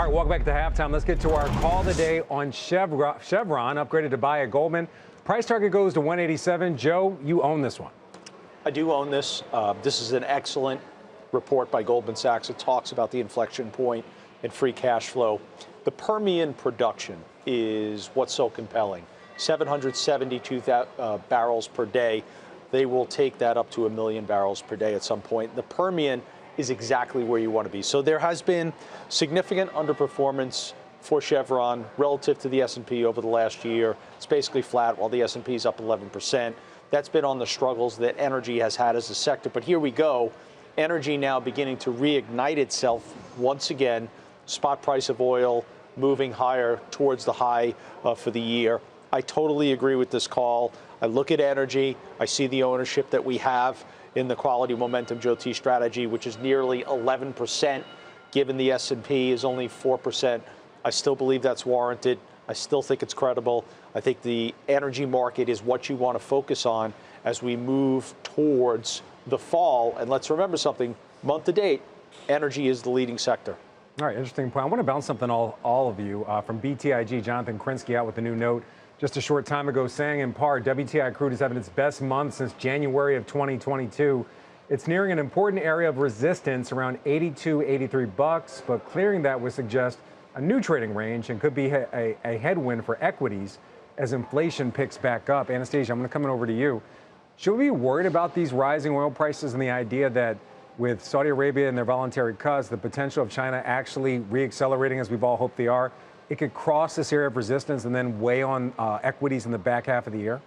All right, welcome back to halftime. Let's get to our call today on Chevron, upgraded to buy at Goldman. Price target goes to 187. Joe, you own this one. I do own this. This is an excellent report by Goldman Sachs. It talks about the inflection point in free cash flow. The Permian production is what's so compelling. 772 barrels per day. They will take that up to 1 million barrels per day at some point. The Permian is exactly where you want to be. So there has been significant underperformance for Chevron relative to the S&P over the last year. It's basically flat while the S&P is up 11%. That's been on the struggles that energy has had as a sector. But here we go. Energy now beginning to reignite itself once again. Spot price of oil moving higher towards the high for the year. I totally agree with this call. I look at energy. I see the ownership that we have in the quality momentum Joe T strategy, which is nearly 11%, given the S&P is only 4%. I still believe that's warranted. I still think it's credible. I think the energy market is what you want to focus on as we move towards the fall. And let's remember something, month to date, energy is the leading sector. All right, interesting point. I want to bounce something all of you from BTIG. Jonathan Krinsky out with a new note just a short time ago saying in part, WTI crude is having its best month since January of 2022. It's nearing an important area of resistance around 82, 83 bucks, but clearing that would suggest a new trading range and could be a headwind for equities as inflation picks back up. Anastasia, I'm going to come over to you. Should we be worried about these rising oil prices and the idea that with Saudi Arabia and their voluntary cuts, the potential of China actually reaccelerating as we've all hoped they are, it could cross this area of resistance and then weigh on equities in the back half of the year?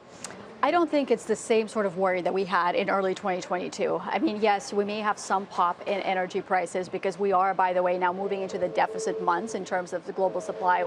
I don't think it's the same sort of worry that we had in early 2022. I mean, yes, we may have some pop in energy prices because we are, by the way, now moving into the deficit months in terms of the global supply,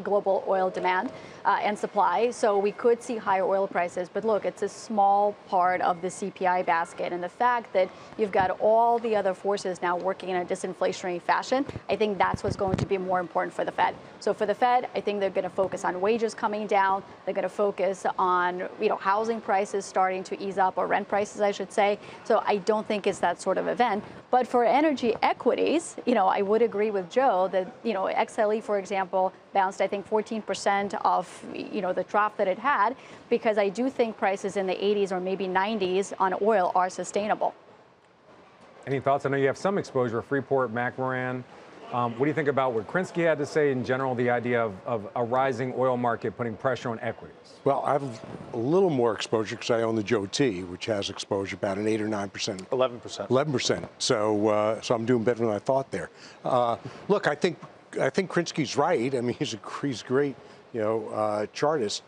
global oil demand and supply. So we could see higher oil prices. But look, it's a small part of the CPI basket. And the fact that you've got all the other forces now working in a disinflationary fashion, I think that's what's going to be more important for the Fed. So for the Fed, I think they're going to focus on wages coming down. They're going to focus on housing prices starting to ease up, or rent prices, I should say. So I don't think it's that sort of event. But for energy equities, I would agree with Joe that, XLE, for example, bounced, I think, 14% off, the trough that it had, because I do think prices in the 80s or maybe 90s on oil are sustainable. Any thoughts? I know you have some exposure, Freeport, McMoran. What do you think about what Krinsky had to say in general, the idea of a rising oil market putting pressure on equities? Well, I have a little more exposure because I own the Joe T, which has exposure about an 8 or 9%. 11%. 11%. So I'm doing better than I thought there. Look, I think Krinsky's right. I mean, he's a great, chartist.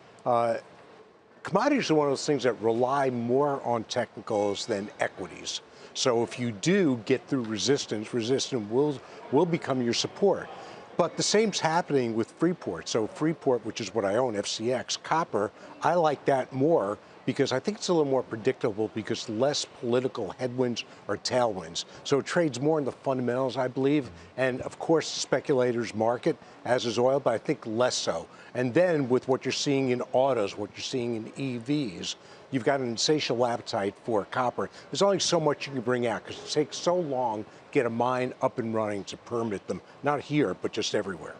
Commodities are one of those things that rely more on technicals than equities. So if you do get through resistance will become your support. But the same's happening with Freeport. So Freeport, which is what I own, FCX, copper, I like that more because I think it's a little more predictable because less political headwinds or tailwinds. So it trades more in the fundamentals, I believe. And of course, speculators market, as is oil, but I think less so. And then with what you're seeing in autos, what you're seeing in EVs, you've got an insatiable appetite for copper. There's only so much you can bring out because it takes so long to get a mine up and running to permit them, not here, but just everywhere.